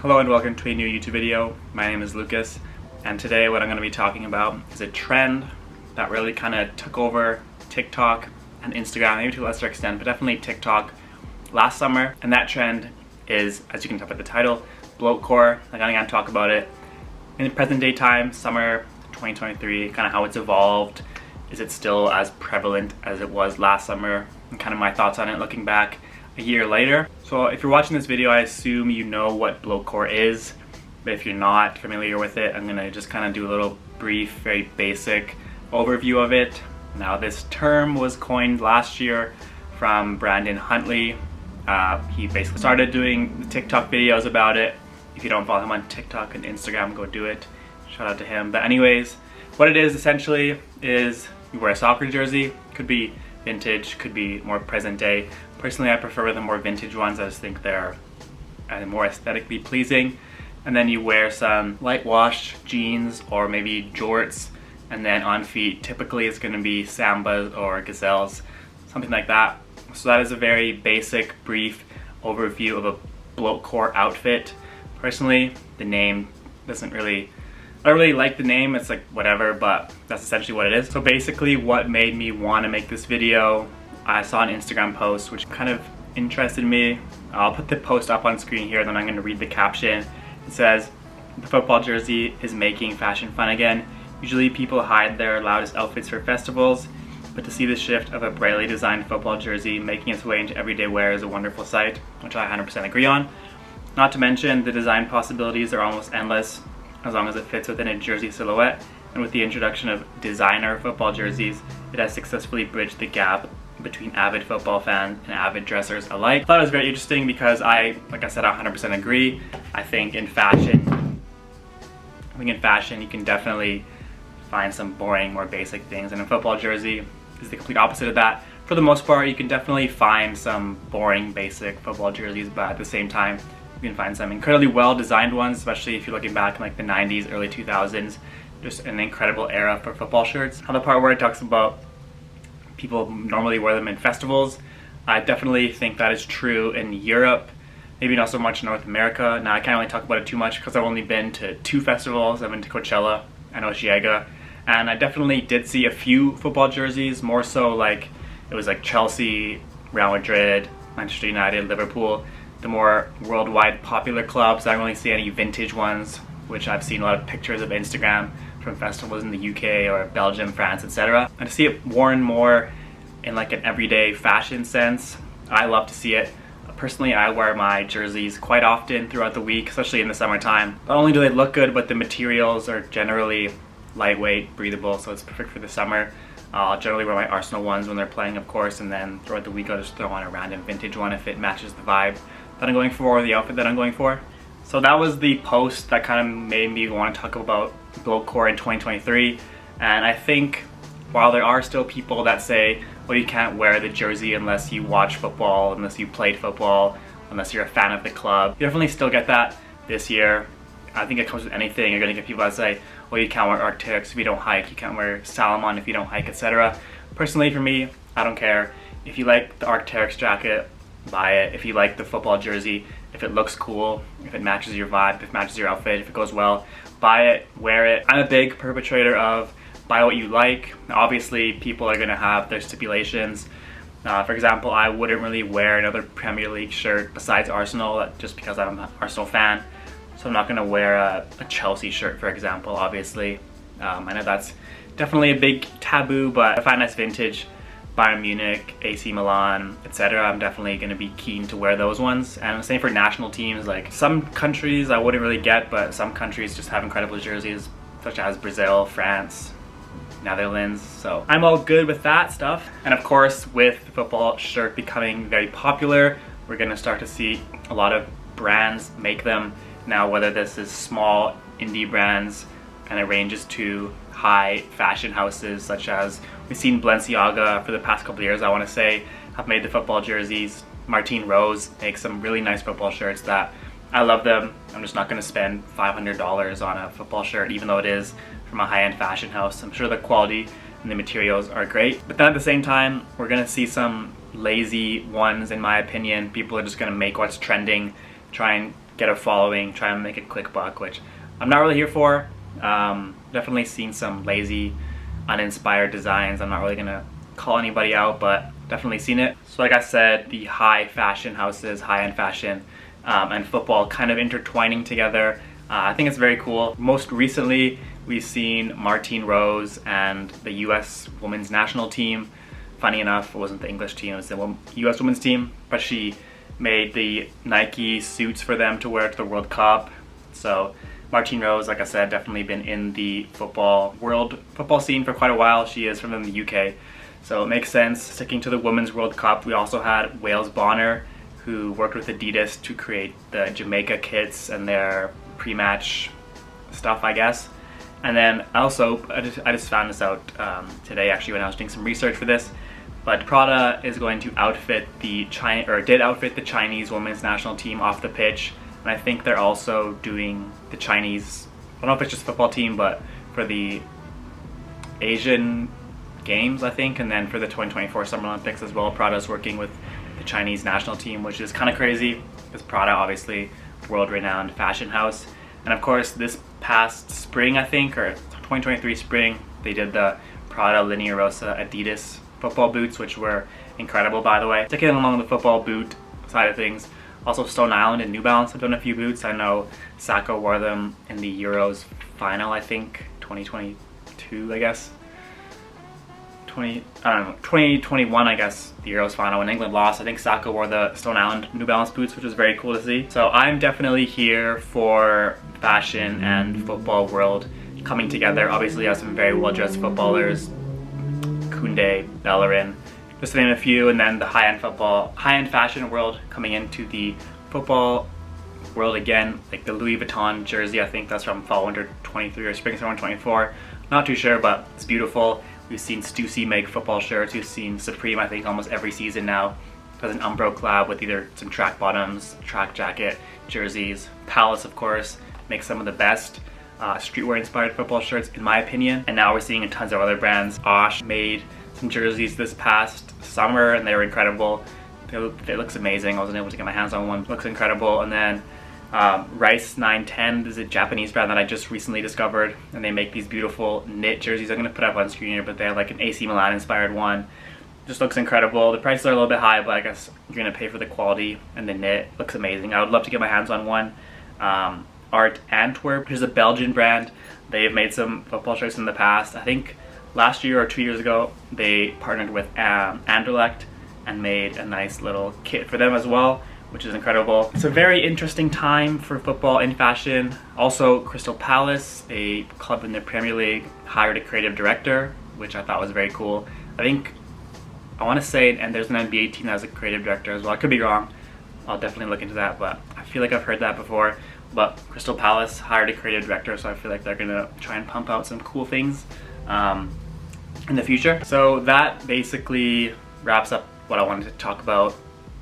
Hello and welcome to a new YouTube video. My name is Lucas, and today what I'm going to be talking about is a trend that really kind of took over TikTok and Instagram, maybe to a lesser extent, but definitely TikTok last summer. And that trend is, as you can tell by the title, bloke core. I'm going to talk about it in the present day time, summer 2023, kind of how it's evolved. Is it still as prevalent as it was last summer? And kind of my thoughts on it looking back a year later. So if you're watching this video, I assume you know what bloke core is, but if you're not familiar with it, I'm gonna just kind of do a little brief, very basic overview of it. Now, this term was coined last year from Brandon Huntley. He basically started doing the TikTok videos about it. If you don't follow him on TikTok and Instagram, go do it. Shout out to him. But anyways, what it is essentially is you wear a soccer jersey. Could be vintage, could be more present day. Personally, I prefer the more vintage ones. I just think they're more aesthetically pleasing. And then you wear some light wash jeans or maybe jorts, and then on feet typically it's going to be Sambas or Gazelles, something like that. So that is a very basic, brief overview of a bloke core outfit. Personally, the name doesn't really, I don't really like the name, it's like whatever, but that's essentially what it is. So basically what made me want to make this video, I saw an Instagram post which kind of interested me. I'll put the post up on screen here, then I'm going to read the caption. It says, "The football jersey is making fashion fun again. Usually people hide their loudest outfits for festivals, but to see the shift of a brightly designed football jersey making its way into everyday wear is a wonderful sight," which I 100% agree on. Not to mention the design possibilities are almost endless as long as it fits within a jersey silhouette, and with the introduction of designer football jerseys, it has successfully bridged the gap between avid football fans and avid dressers alike. I thought it was very interesting because like I said, I 100% agree. I think in fashion you can definitely find some boring, more basic things, and a football jersey is the complete opposite of that. For the most part, you can definitely find some boring, basic football jerseys, but at the same time, you can find some incredibly well-designed ones, especially if you're looking back in like the 90s, early 2000s, just an incredible era for football shirts. On the part where it talks about people normally wear them in festivals, I definitely think that is true in Europe, maybe not so much in North America. Now, I can't really talk about it too much because I've only been to 2 festivals. I've been to Coachella and Osheaga, and I definitely did see a few football jerseys, more so like it was like Chelsea, Real Madrid, Manchester United, Liverpool, the more worldwide popular clubs. I don't really see any vintage ones, which I've seen a lot of pictures of Instagram from festivals in the UK or Belgium, France, etc. And to see it worn more in like an everyday fashion sense, I love to see it. Personally, I wear my jerseys quite often throughout the week, especially in the summertime. Not only do they look good, but the materials are generally lightweight, breathable, so it's perfect for the summer. I'll generally wear my Arsenal ones when they're playing, of course, and then throughout the week I'll just throw on a random vintage one if it matches the vibe that I'm going for or the outfit that I'm going for. So that was the post that kind of made me want to talk about bloke core in 2023. And I think while there are still people that say, well, you can't wear the jersey unless you watch football, unless you played football, unless you're a fan of the club, you definitely still get that this year. I think it comes with anything. You're going to get people that say, well, you can't wear Arc'teryx if you don't hike, you can't wear Salomon if you don't hike, etc. Personally, for me, I don't care. If you like the Arc'teryx jacket, buy it. If you like the football jersey, if it looks cool, if it matches your vibe, if it matches your outfit, if it goes well, buy it, wear it. I'm a big perpetrator of buy what you like. Obviously, people are going to have their stipulations. For example, I wouldn't really wear another Premier League shirt besides Arsenal just because I'm an Arsenal fan. So I'm not going to wear a Chelsea shirt, for example, obviously. I know that's definitely a big taboo, but if I find that's vintage, Bayern Munich, AC Milan, etc., I'm definitely going to be keen to wear those ones. And the same for national teams. Like some countries I wouldn't really get, but some countries just have incredible jerseys, such as Brazil, France, Netherlands. So I'm all good with that stuff. And of course, with the football shirt becoming very popular, we're going to start to see a lot of brands make them. Now, whether this is small indie brands and it ranges to high fashion houses such as we've seen Balenciaga for the past couple of years, I want to say, have made the football jerseys. Martine Rose makes some really nice football shirts that I love them. I'm just not going to spend $500 on a football shirt, even though it is from a high-end fashion house. I'm sure the quality and the materials are great, but then at the same time, we're going to see some lazy ones, in my opinion. People are just going to make what's trending, try and get a following, try and make a quick buck, which I'm not really here for. Definitely seen some lazy, uninspired designs. I'm not really gonna call anybody out, but definitely seen it. So like I said, the high fashion houses, high-end fashion, and football kind of intertwining together. I think it's very cool. Most recently, we've seen Martine Rose and the US women's national team. Funny enough, it wasn't the English team, it was the US women's team, but she made the Nike suits for them to wear to the World Cup. So Martine Rose, like I said, definitely been in the world football scene for quite a while. She is from the UK, so it makes sense. Sticking to the Women's World Cup, we also had Wales Bonner, who worked with Adidas to create the Jamaica kits and their pre-match stuff, I guess. And then also, I just found this out today actually when I was doing some research for this, but Prada is going to outfit did outfit the Chinese women's national team off the pitch, and I think they're also doing the Chinese, I don't know if it's just football team, but for the Asian Games, I think, and then for the 2024 Summer Olympics as well, Prada's working with the Chinese national team, which is kind of crazy because Prada, obviously, world-renowned fashion house. And of course, this past spring, I think, or 2023 spring, they did the Prada Linea Rosa Adidas football boots, which were incredible, by the way. Sticking along the football boot side of things, also Stone Island and New Balance have done a few boots. I know Sacco wore them in the Euros final, I think, 2022, I guess. 2021, I guess, the Euros final when England lost. I think Sacco wore the Stone Island New Balance boots, which was very cool to see. So I'm definitely here for fashion and football world coming together. Obviously, you have some very well-dressed footballers, Koundé, Bellerin, just to name a few, and then the high-end fashion world coming into the football world again, like the Louis Vuitton jersey. I think that's from fall winter 23 or spring summer 24. Not too sure, but it's beautiful. We've seen Stussy make football shirts. We've seen Supreme, I think, almost every season now. Does an Umbro collab with either some track bottoms, track jacket, jerseys. Palace, of course, makes some of the best streetwear-inspired football shirts, in my opinion. And now we're seeing tons of other brands. Osh made some jerseys this past summer, and they were incredible. It looks amazing. I wasn't able to get my hands on one. It looks incredible. And then Rice 910 is a Japanese brand that I just recently discovered, and they make these beautiful knit jerseys. I'm going to put up on screen here, but they have like an AC Milan inspired one. Just looks incredible. The prices are a little bit high, but I guess you're going to pay for the quality, and the knit looks amazing. I would love to get my hands on one. Art Antwerp, which is a Belgian brand. They've made some football shirts in the past. I think last year or 2 years ago they partnered with Anderlecht and made a nice little kit for them as well, which is incredible. It's a very interesting time for football in fashion. Also, Crystal Palace, a club in the Premier League, hired a creative director, which I thought was very cool. I want to say, and there's an NBA team that has a creative director as well. I could be wrong. I'll definitely look into that, but I feel like I've heard that before. But Crystal Palace hired a creative director, so I feel like they're gonna try and pump out some cool things in the future. So that basically wraps up what I wanted to talk about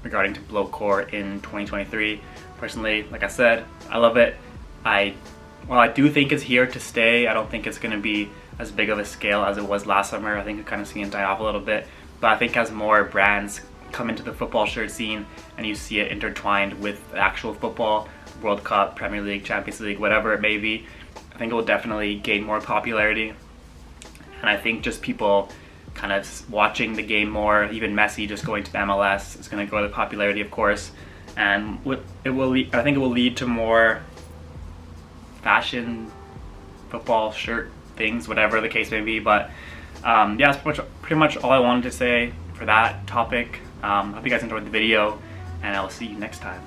regarding to bloke in 2023. Personally, like I said, I love it. While I do think it's here to stay, I don't think it's gonna be as big of a scale as it was last summer. I think it kind of seen it die off a little bit. But I think as more brands come into the football shirt scene and you see it intertwined with actual football, World Cup, Premier League, Champions League, whatever it may be, I think it will definitely gain more popularity. And I think just people kind of watching the game more, even Messi just going to the MLS, is going to grow the popularity, of course. And I think it will lead to more fashion, football, shirt things, whatever the case may be. But yeah, that's pretty much all I wanted to say for that topic. Hope you guys enjoyed the video, and I'll see you next time.